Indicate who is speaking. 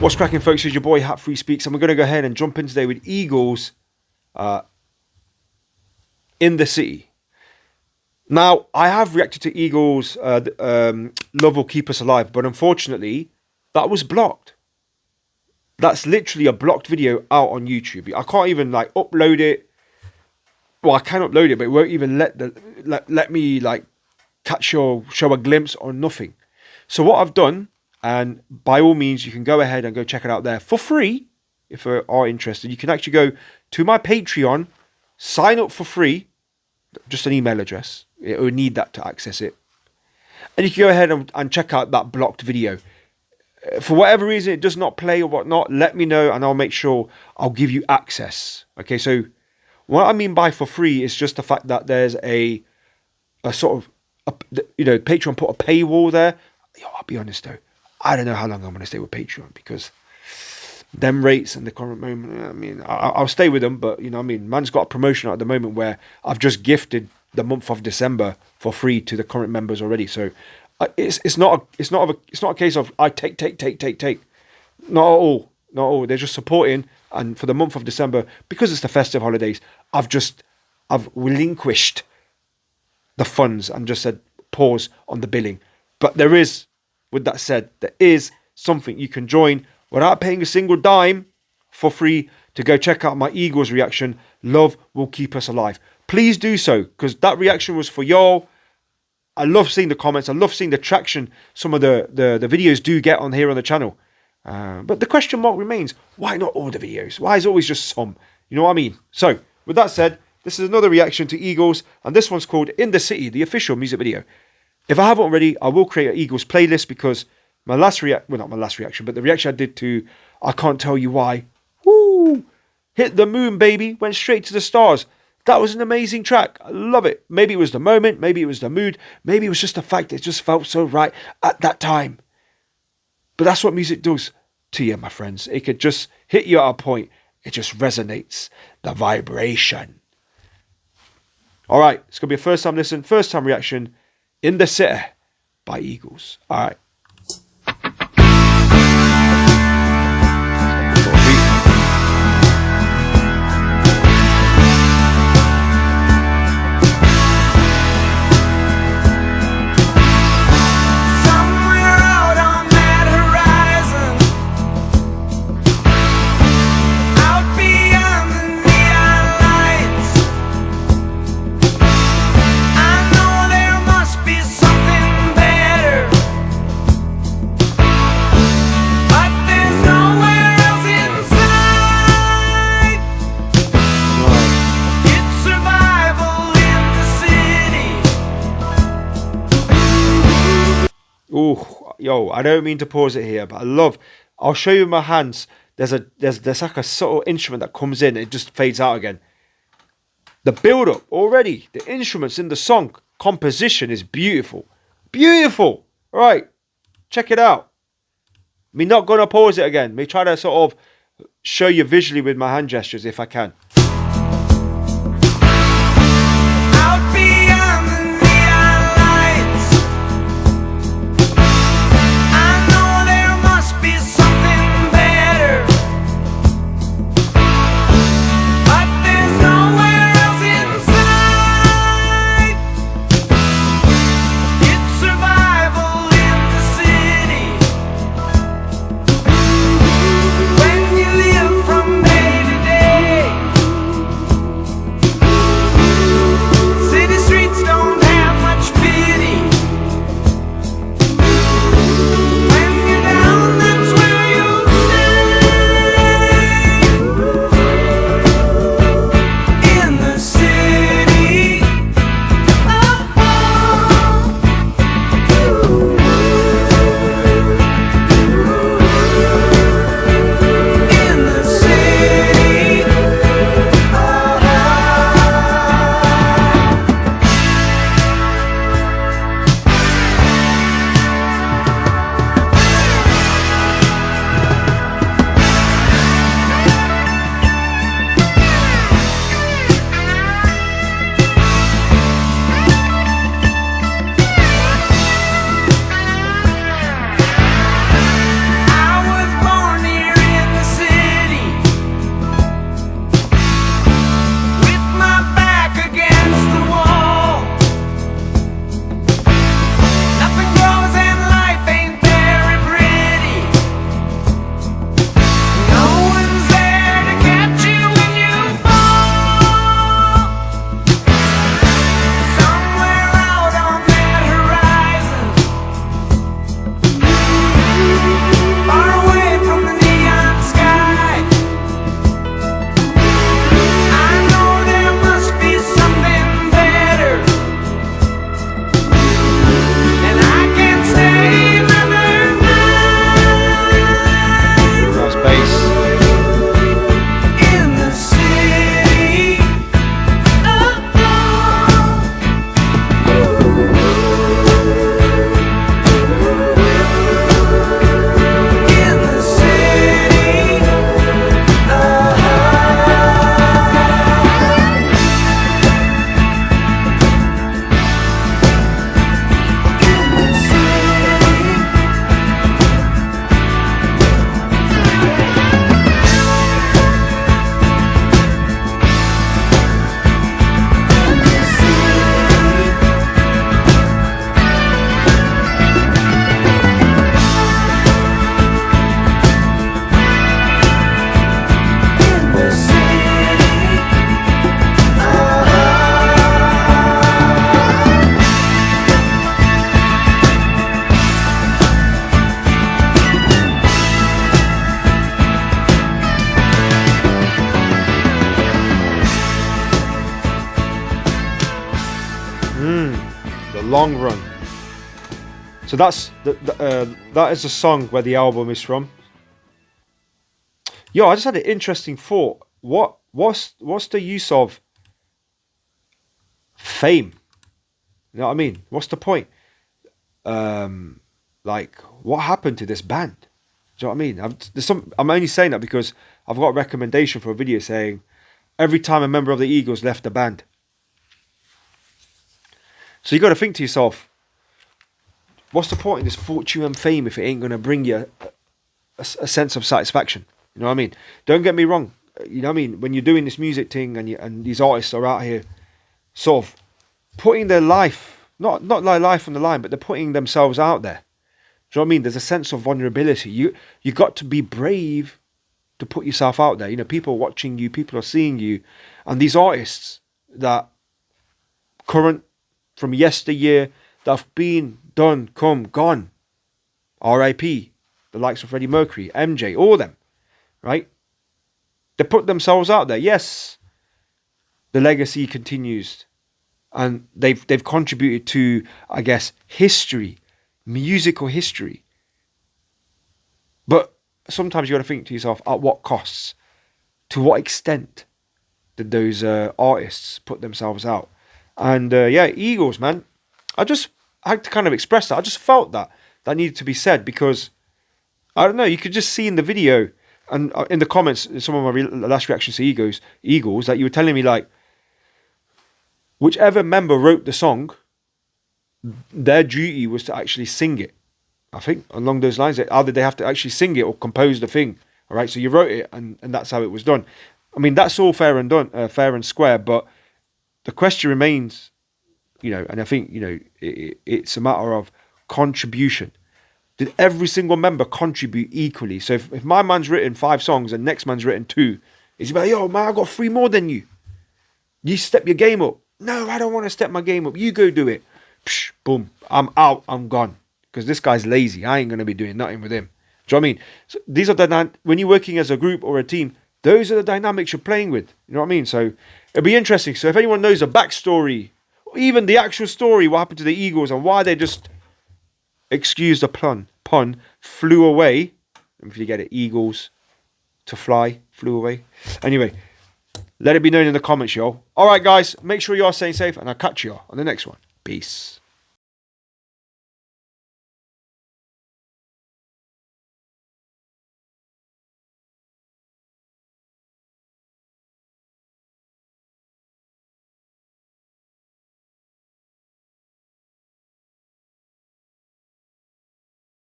Speaker 1: What's cracking, folks? Is your boy Hat Free Speaks, and we're going to go ahead and jump in today with Eagles in the City. Now, I have reacted to Eagles' Love Will Keep Us Alive, but unfortunately, that was blocked. That's literally a blocked video out on YouTube. I can't even like upload it. Well, I can upload it, but it won't even let me like catch or show a glimpse or nothing. So what I've done, and by all means, you can go ahead and go check it out there for free if you are interested. You can actually go to my Patreon, sign up for free, just an email address. It will need that to access it. And you can go ahead and check out that blocked video. For whatever reason it does not play or whatnot, let me know and I'll make sure I'll give you access. Okay, so what I mean by for free is just the fact that there's a sort of, Patreon put a paywall there. Yo, I'll be honest though, I don't know how long I'm going to stay with Patreon because them rates and the current moment, I mean, I'll stay with them, but man's got a promotion at the moment where I've just gifted the month of December for free to the current members already. So it's not a case of I take. Not at all. They're just supporting, and for the month of December, because it's the festive holidays, I've relinquished the funds and just said pause on the billing. But there is, with that said, there is something you can join without paying a single dime for free to go check out my Eagles reaction. Love Will Keep Us Alive. Please do so, because that reaction was for y'all. I love seeing the comments. I love seeing the traction some of the videos do get on here on the channel. But the question mark remains, why not all the videos? Why is it always just some? You know what I mean? So, with that said, this is another reaction to Eagles, and this one's called In the City, the official music video. If I haven't already, I will create an Eagles playlist because my last not my last reaction, but the reaction I did to I Can't Tell You Why. Woo! Hit the moon, baby. Went straight to the stars. That was an amazing track. I love it. Maybe it was the moment. Maybe it was the mood. Maybe it was just the fact that it just felt so right at that time. But that's what music does to you, my friends. It could just hit you at a point. It just resonates. The vibration. All right. It's going to be a first time listen, first time reaction. In the City by Eagles. All right. Oh, yo, I don't mean to pause it here, but I'll show you my hands. There's like a subtle instrument that comes in, it just fades out again. The build up already, the instruments in the song composition is beautiful. Beautiful. All right, check it out. Me not gonna pause it again. Me try to sort of show you visually with my hand gestures if I can. long run. So that's that is the song where the album is from. Yo, I just had an interesting thought. What's the use of fame? You know what I mean? What's the point? Like, what happened to this band? Do you know what I mean? I'm only saying that because I've got a recommendation for a video saying every time a member of the Eagles left the band. So you got to think to yourself, what's the point in this fortune and fame if it ain't going to bring you a sense of satisfaction? You know what I mean? Don't get me wrong. You know what I mean? When you're doing this music thing and these artists are out here sort of putting their life, not like life on the line, but they're putting themselves out there. Do you know what I mean? There's a sense of vulnerability. You got to be brave to put yourself out there. You know, people are watching you, people are seeing you. And these artists that current from yesteryear that have been done, come, gone. R.I.P. The likes of Freddie Mercury, MJ, all of them, right? They put themselves out there. Yes, the legacy continues. And they've contributed to, I guess, history, musical history. But sometimes you got to think to yourself, at what costs? To what extent did those artists put themselves out? And yeah, Eagles, man. I had to kind of express that. I just felt that needed to be said because, I don't know, you could just see in the video and in the comments, some of my last reactions to Eagles, that you were telling me like, whichever member wrote the song, their duty was to actually sing it. I think along those lines, either they have to actually sing it or compose the thing. All right, so you wrote it, and that's how it was done. I mean, that's all fair and done, fair and square. But the question remains, you know, and I think, you know, it's a matter of contribution. Did every single member contribute equally? So if my man's written 5 songs and next man's written 2, is he like, yo, man, I got 3 more than you. You step your game up. No, I don't want to step my game up. You go do it. Psh, boom. I'm out. I'm gone. Because this guy's lazy. I ain't going to be doing nothing with him. Do you know what I mean? So these are when you're working as a group or a team, those are the dynamics you're playing with. You know what I mean? So it'll be interesting. So if anyone knows the backstory, or even the actual story, what happened to the Eagles and why they just, excuse the pun, flew away. If you get it, Eagles to fly, flew away. Anyway, let it be known in the comments, y'all. All right, guys, make sure you are staying safe, and I'll catch you on the next one. Peace.